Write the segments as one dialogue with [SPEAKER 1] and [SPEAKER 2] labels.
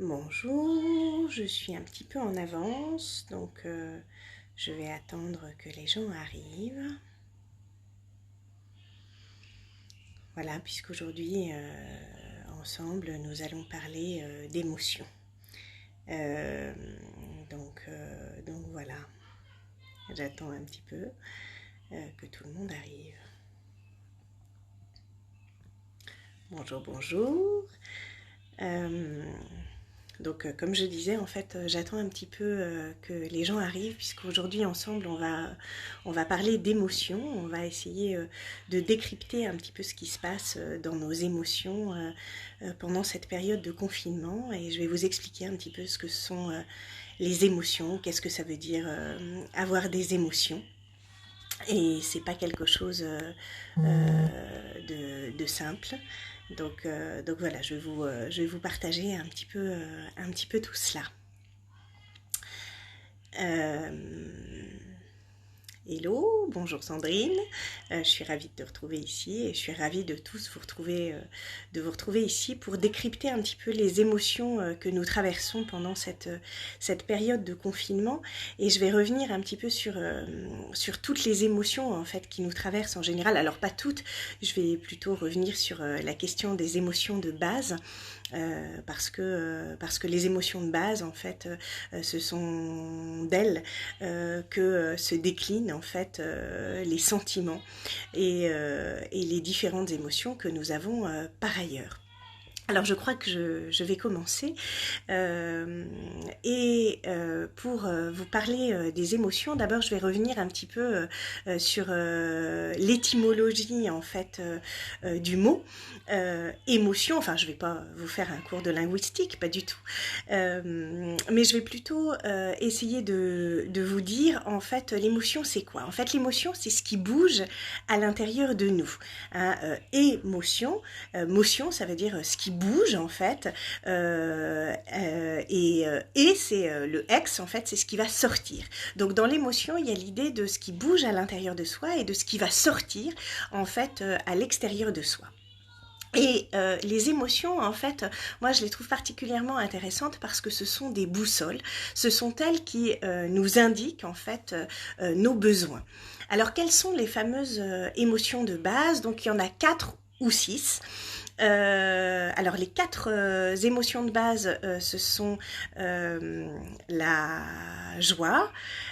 [SPEAKER 1] Bonjour, je suis un petit peu en avance, donc je vais attendre que les gens arrivent. Voilà, puisqu'aujourd'hui, ensemble, nous allons parler d'émotions. Euh, donc voilà, j'attends un petit peu que tout le monde arrive. Bonjour, bonjour. Comme je disais, en fait, j'attends un petit peu que les gens arrivent, puisqu'aujourd'hui, ensemble, on va parler d'émotions. On va essayer de décrypter un petit peu ce qui se passe dans nos émotions pendant cette période de confinement. Et je vais vous expliquer un petit peu ce que sont les émotions, qu'est-ce que ça veut dire avoir des émotions. Et c'est pas quelque chose de simple. Donc voilà, je vais vous partager un petit peu tout cela. Hello, bonjour Sandrine, je suis ravie de te retrouver ici et je suis ravie de tous de vous retrouver ici pour décrypter un petit peu les émotions que nous traversons pendant cette période de confinement, et je vais revenir un petit peu sur toutes les émotions en fait qui nous traversent en général. Alors pas toutes, je vais plutôt revenir sur la question des émotions de base. Parce que les émotions de base, en fait, ce sont d'elles que se déclinent en fait les sentiments et les différentes émotions que nous avons par ailleurs. Alors je crois que je vais commencer pour vous parler des émotions. D'abord je vais revenir un petit peu sur l'étymologie en fait du mot émotion. Enfin je vais pas vous faire un cours de linguistique, pas du tout, mais je vais plutôt essayer de vous dire en fait l'émotion c'est quoi. En fait l'émotion c'est ce qui bouge à l'intérieur de nous, hein. Émotion, motion ça veut dire ce qui bouge en fait, et c'est le ex en fait, c'est ce qui va sortir. Donc dans l'émotion il y a l'idée de ce qui bouge à l'intérieur de soi et de ce qui va sortir en fait à l'extérieur de soi. Et les émotions, en fait, moi je les trouve particulièrement intéressantes parce que ce sont des boussoles, ce sont elles qui nous indiquent en fait nos besoins. Alors quelles sont les fameuses émotions de base? Donc il y en a 4 ou 6. Alors les 4 émotions de base, ce sont la joie,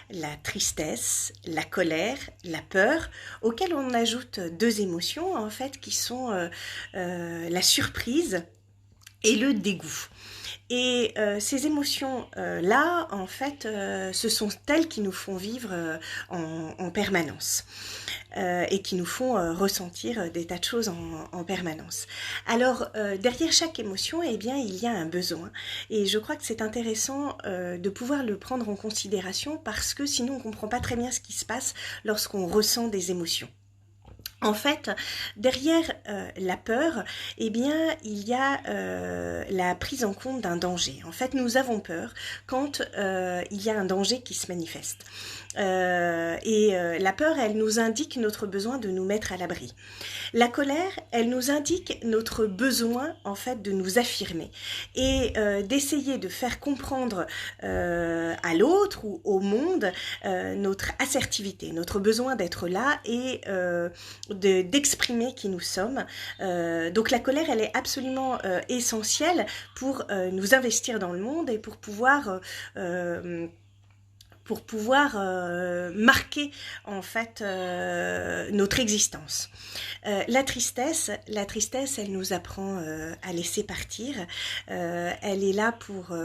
[SPEAKER 1] la tristesse, la colère, la peur, auxquelles on ajoute 2 émotions en fait qui sont la surprise et le dégoût. Et ces émotions-là, en fait, ce sont elles qui nous font vivre en permanence et qui nous font ressentir des tas de choses en permanence. Alors, derrière chaque émotion, eh bien, il y a un besoin. Et je crois que c'est intéressant de pouvoir le prendre en considération parce que sinon, on ne comprend pas très bien ce qui se passe lorsqu'on ressent des émotions. En fait, derrière la peur, eh bien, il y a la prise en compte d'un danger. En fait, nous avons peur quand il y a un danger qui se manifeste. La peur, elle nous indique notre besoin de nous mettre à l'abri. La colère, elle nous indique notre besoin, en fait, de nous affirmer et d'essayer de faire comprendre à l'autre ou au monde notre assertivité, notre besoin d'être là et d'exprimer qui nous sommes. Donc la colère, elle est absolument essentielle pour nous investir dans le monde et pour pouvoir marquer en fait notre existence. La tristesse, elle nous apprend à laisser partir. Elle est là pour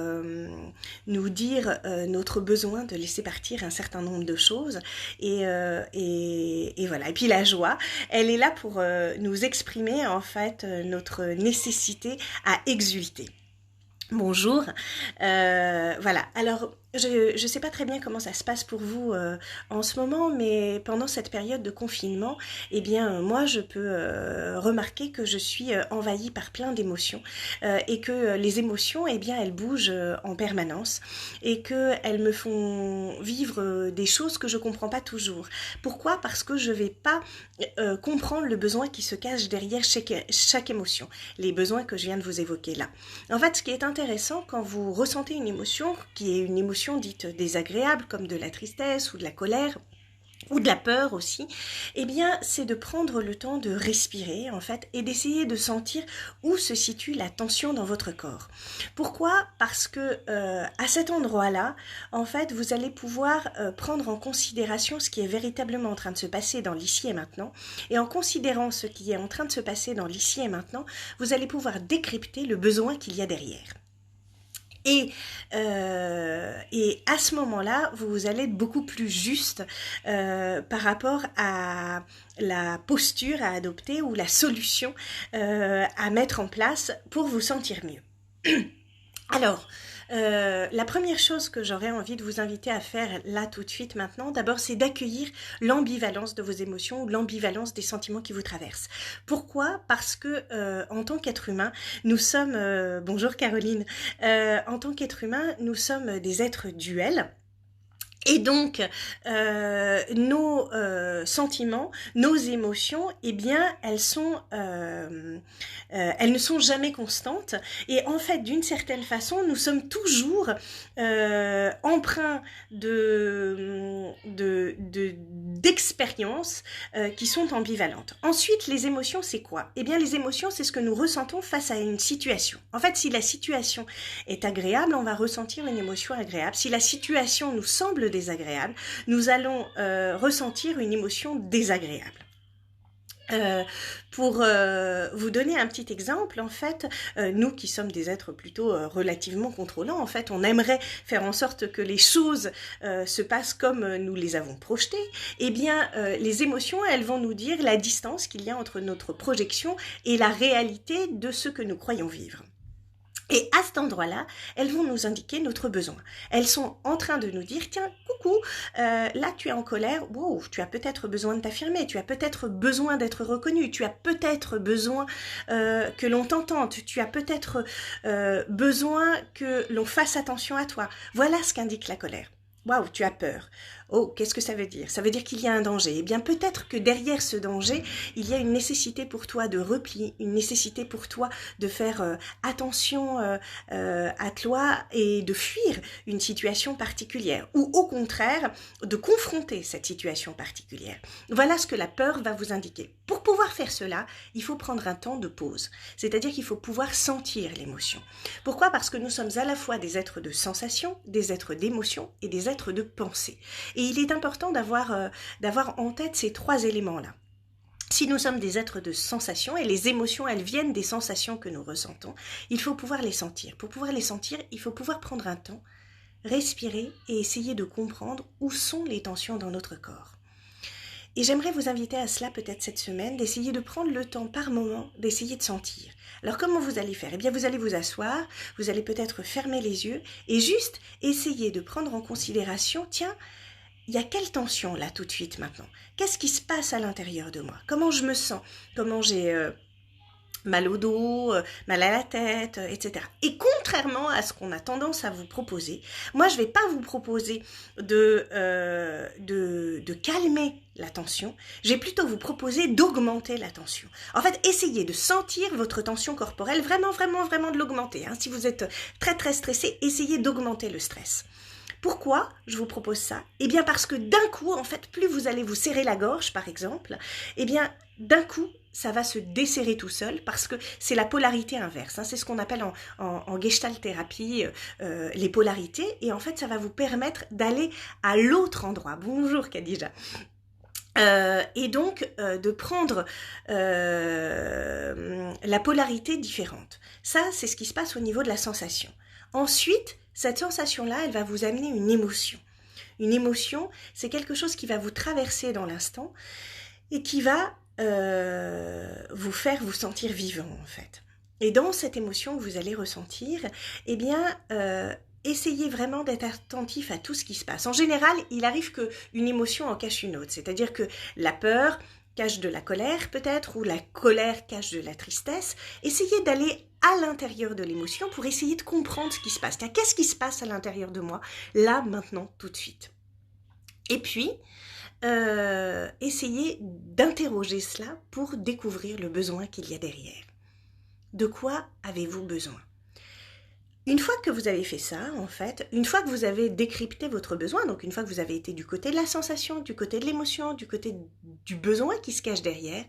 [SPEAKER 1] nous dire notre besoin de laisser partir un certain nombre de choses. Et voilà. Et puis la joie, elle est là pour nous exprimer en fait notre nécessité à exulter. Bonjour. Voilà. Alors je ne sais pas très bien comment ça se passe pour vous en ce moment, mais pendant cette période de confinement, eh bien, moi, je peux remarquer que je suis envahie par plein d'émotions et que les émotions, eh bien, elles bougent en permanence et qu'elles me font vivre des choses que je ne comprends pas toujours. Pourquoi? Parce que je ne vais pas comprendre le besoin qui se cache derrière chaque émotion, les besoins que je viens de vous évoquer là. En fait, ce qui est intéressant quand vous ressentez une émotion, qui est une émotion dite désagréable, comme de la tristesse ou de la colère, ou de la peur aussi, eh bien, c'est de prendre le temps de respirer, en fait, et d'essayer de sentir où se situe la tension dans votre corps. Pourquoi? Parce que à cet endroit-là, en fait, vous allez pouvoir prendre en considération ce qui est véritablement en train de se passer dans l'ici et maintenant, et en considérant ce qui est en train de se passer dans l'ici et maintenant, vous allez pouvoir décrypter le besoin qu'il y a derrière. Et à ce moment-là, vous allez être beaucoup plus juste par rapport à la posture à adopter ou la solution à mettre en place pour vous sentir mieux. Alors, la première chose que j'aurais envie de vous inviter à faire là tout de suite maintenant, d'abord c'est d'accueillir l'ambivalence de vos émotions ou l'ambivalence des sentiments qui vous traversent. Pourquoi? Parce que en tant qu'être humain, nous sommes, bonjour Caroline, en tant qu'être humain, nous sommes des êtres duels. Et donc, nos sentiments, nos émotions, eh bien, elles ne sont jamais constantes. Et en fait, d'une certaine façon, nous sommes toujours empreints d'expériences qui sont ambivalentes. Ensuite, les émotions, c'est quoi? Eh bien, les émotions, c'est ce que nous ressentons face à une situation. En fait, si la situation est agréable, on va ressentir une émotion agréable. Si la situation nous semble désagréable, nous allons ressentir une émotion désagréable. Pour vous donner un petit exemple, en fait, nous qui sommes des êtres plutôt relativement contrôlants, en fait, on aimerait faire en sorte que les choses se passent comme nous les avons projetées. Eh bien, les émotions, elles vont nous dire la distance qu'il y a entre notre projection et la réalité de ce que nous croyons vivre. Et à cet endroit-là, elles vont nous indiquer notre besoin. Elles sont en train de nous dire, tiens, coucou, là tu es en colère, wow, tu as peut-être besoin de t'affirmer, tu as peut-être besoin d'être reconnu, tu as peut-être besoin que l'on t'entende, tu as peut-être besoin que l'on fasse attention à toi. Voilà ce qu'indique la colère. Waouh, tu as peur. Oh, qu'est-ce que ça veut dire? Ça veut dire qu'il y a un danger. Eh bien, peut-être que derrière ce danger, il y a une nécessité pour toi de repli, une nécessité pour toi de faire attention à toi et de fuir une situation particulière. Ou au contraire, de confronter cette situation particulière. Voilà ce que la peur va vous indiquer. Pour pouvoir faire cela, il faut prendre un temps de pause. C'est-à-dire qu'il faut pouvoir sentir l'émotion. Pourquoi? Parce que nous sommes à la fois des êtres de sensation, des êtres d'émotion et des êtres de pensée. Et il est important d'avoir en tête ces trois éléments-là. Si nous sommes des êtres de sensations, et les émotions, elles viennent des sensations que nous ressentons, il faut pouvoir les sentir. Pour pouvoir les sentir, il faut pouvoir prendre un temps, respirer et essayer de comprendre où sont les tensions dans notre corps. Et j'aimerais vous inviter à cela peut-être cette semaine, d'essayer de prendre le temps par moment, d'essayer de sentir. Alors comment vous allez faire? Eh bien vous allez vous asseoir, vous allez peut-être fermer les yeux et juste essayer de prendre en considération, tiens, il y a quelle tension là tout de suite maintenant? Qu'est-ce qui se passe à l'intérieur de moi? Comment je me sens? Comment j'ai mal au dos, mal à la tête, etc. Et contrairement à ce qu'on a tendance à vous proposer, moi je ne vais pas vous proposer de calmer la tension, je vais plutôt vous proposer d'augmenter la tension. En fait, essayez de sentir votre tension corporelle, vraiment, vraiment, vraiment de l'augmenter. Si vous êtes très, très stressé, essayez d'augmenter le stress. Pourquoi je vous propose ça? Eh bien parce que d'un coup, en fait, plus vous allez vous serrer la gorge, par exemple, eh bien d'un coup, ça va se desserrer tout seul parce que c'est la polarité inverse. C'est ce qu'on appelle en gestalt thérapie les polarités. Et en fait, ça va vous permettre d'aller à l'autre endroit. Bonjour Khadija. Et donc de prendre la polarité différente. Ça, c'est ce qui se passe au niveau de la sensation. Ensuite, cette sensation-là, elle va vous amener une émotion. Une émotion, c'est quelque chose qui va vous traverser dans l'instant et qui va vous faire vous sentir vivant, en fait. Et dans cette émotion que vous allez ressentir, eh bien, essayez vraiment d'être attentif à tout ce qui se passe. En général, il arrive qu'une émotion en cache une autre, c'est-à-dire que la peur cache de la colère peut-être, ou la colère cache de la tristesse. Essayez d'aller à l'intérieur de l'émotion pour essayer de comprendre ce qui se passe. Qu'est-ce qui se passe à l'intérieur de moi, là, maintenant, tout de suite. Et puis, essayez d'interroger cela pour découvrir le besoin qu'il y a derrière. De quoi avez-vous besoin ? Une fois que vous avez fait ça, en fait, une fois que vous avez décrypté votre besoin, donc une fois que vous avez été du côté de la sensation, du côté de l'émotion, du côté du besoin qui se cache derrière,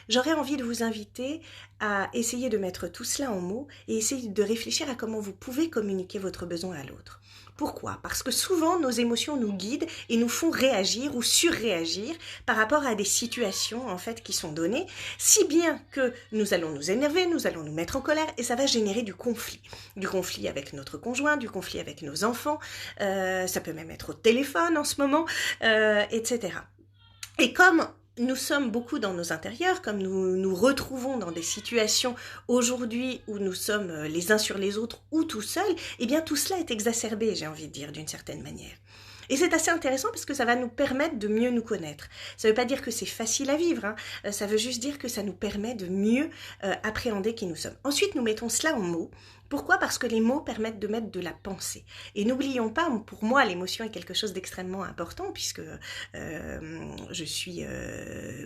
[SPEAKER 1] j'aurais envie de vous inviter à essayer de mettre tout cela en mots et essayer de réfléchir à comment vous pouvez communiquer votre besoin à l'autre. Pourquoi ? Parce que souvent, nos émotions nous guident et nous font réagir ou surréagir par rapport à des situations en fait qui sont données, si bien que nous allons nous énerver, nous allons nous mettre en colère et ça va générer du conflit. Du conflit avec notre conjoint, du conflit avec nos enfants, ça peut même être au téléphone en ce moment, etc. Et comme nous sommes beaucoup dans nos intérieurs, comme nous nous retrouvons dans des situations aujourd'hui où nous sommes les uns sur les autres ou tout seuls, eh bien tout cela est exacerbé, j'ai envie de dire, d'une certaine manière. Et c'est assez intéressant parce que ça va nous permettre de mieux nous connaître. Ça ne veut pas dire que c'est facile à vivre, hein. Ça veut juste dire que ça nous permet de mieux appréhender qui nous sommes. Ensuite, nous mettons cela en mots. Pourquoi ? Parce que les mots permettent de mettre de la pensée. Et n'oublions pas, pour moi, l'émotion est quelque chose d'extrêmement important puisque je suis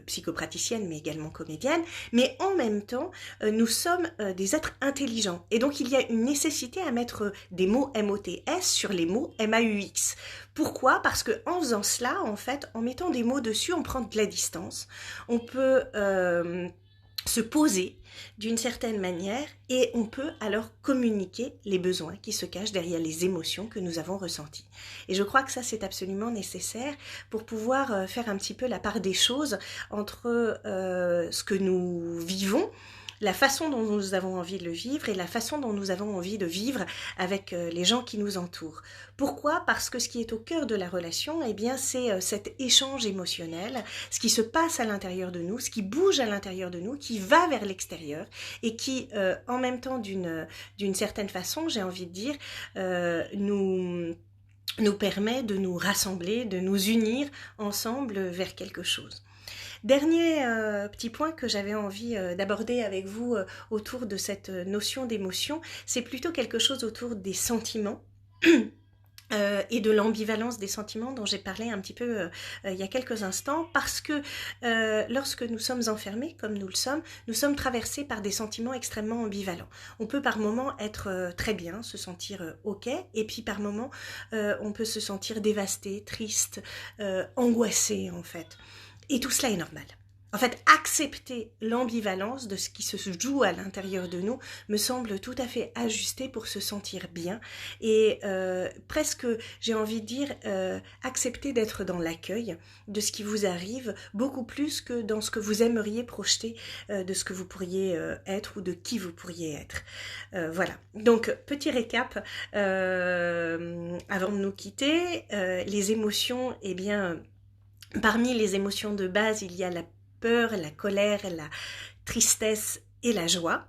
[SPEAKER 1] psychopraticienne mais également comédienne. Mais en même temps, nous sommes des êtres intelligents. Et donc, il y a une nécessité à mettre des mots M-O-T-S sur les mots M-A-U-X. Pourquoi ? Parce que en faisant cela, en fait, en mettant des mots dessus, on prend de la distance. On peut se poser d'une certaine manière et on peut alors communiquer les besoins qui se cachent derrière les émotions que nous avons ressenties. Et je crois que ça c'est absolument nécessaire pour pouvoir faire un petit peu la part des choses entre ce que nous vivons, la façon dont nous avons envie de le vivre et la façon dont nous avons envie de vivre avec les gens qui nous entourent. Pourquoi ? Parce que ce qui est au cœur de la relation, eh bien, c'est cet échange émotionnel, ce qui se passe à l'intérieur de nous, ce qui bouge à l'intérieur de nous, qui va vers l'extérieur et qui, en même temps, d'une certaine façon, j'ai envie de dire, nous permet de nous rassembler, de nous unir ensemble vers quelque chose. Dernier petit point que j'avais envie d'aborder avec vous autour de cette notion d'émotion, c'est plutôt quelque chose autour des sentiments et de l'ambivalence des sentiments dont j'ai parlé un petit peu il y a quelques instants, parce que lorsque nous sommes enfermés, comme nous le sommes, nous sommes traversés par des sentiments extrêmement ambivalents. On peut par moments être très bien, se sentir ok, et puis par moments on peut se sentir dévasté, triste, angoissé en fait. Et tout cela est normal. En fait, accepter l'ambivalence de ce qui se joue à l'intérieur de nous me semble tout à fait ajusté pour se sentir bien et presque, j'ai envie de dire, accepter d'être dans l'accueil de ce qui vous arrive beaucoup plus que dans ce que vous aimeriez projeter de ce que vous pourriez être ou de qui vous pourriez être. Voilà. Donc, petit récap avant de nous quitter. Les émotions, eh bien, parmi les émotions de base, il y a la peur, la colère, la tristesse et la joie,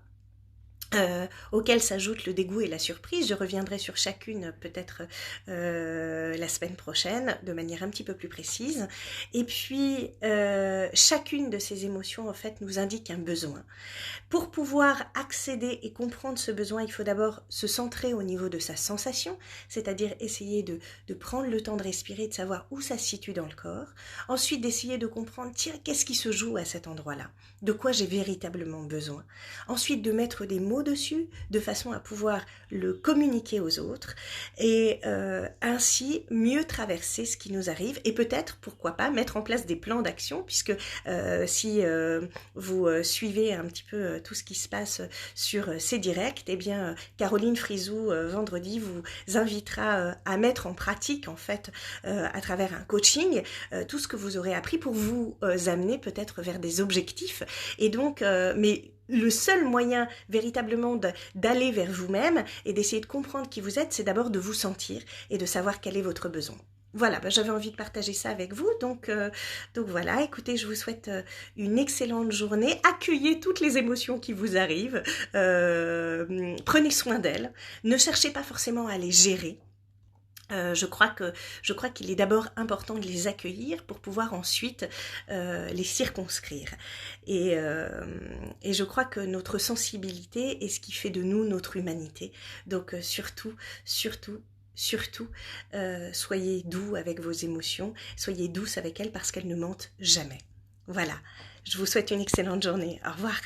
[SPEAKER 1] auxquelles s'ajoutent le dégoût et la surprise. Je reviendrai sur chacune peut-être la semaine prochaine de manière un petit peu plus précise. Et puis, chacune de ces émotions, en fait, nous indique un besoin. Pour pouvoir accéder et comprendre ce besoin, il faut d'abord se centrer au niveau de sa sensation, c'est-à-dire essayer de prendre le temps de respirer, de savoir où ça se situe dans le corps. Ensuite, d'essayer de comprendre, tiens, qu'est-ce qui se joue à cet endroit-là ? De quoi j'ai véritablement besoin ? Ensuite, de mettre des mots dessus, de façon à pouvoir le communiquer aux autres et ainsi mieux traverser ce qui nous arrive et peut-être, pourquoi pas, mettre en place des plans d'action, puisque si vous suivez un petit peu tout ce qui se passe sur ces directs, eh bien Caroline Frizou vendredi vous invitera à mettre en pratique en fait à travers un coaching tout ce que vous aurez appris pour vous amener peut-être vers des objectifs et donc mais le seul moyen véritablement d'aller vers vous-même et d'essayer de comprendre qui vous êtes, c'est d'abord de vous sentir et de savoir quel est votre besoin. voilà, bah, j'avais envie de partager ça avec vous. Donc voilà, écoutez, je vous souhaite une excellente journée. Accueillez toutes les émotions qui vous arrivent. Prenez soin d'elles. Ne cherchez pas forcément à les gérer. Je crois qu'il est d'abord important de les accueillir pour pouvoir ensuite les circonscrire. Et, euh, et je crois que notre sensibilité est ce qui fait de nous notre humanité. Donc surtout, soyez doux avec vos émotions, soyez douce avec elles parce qu'elles ne mentent jamais. Voilà, je vous souhaite une excellente journée. Au revoir.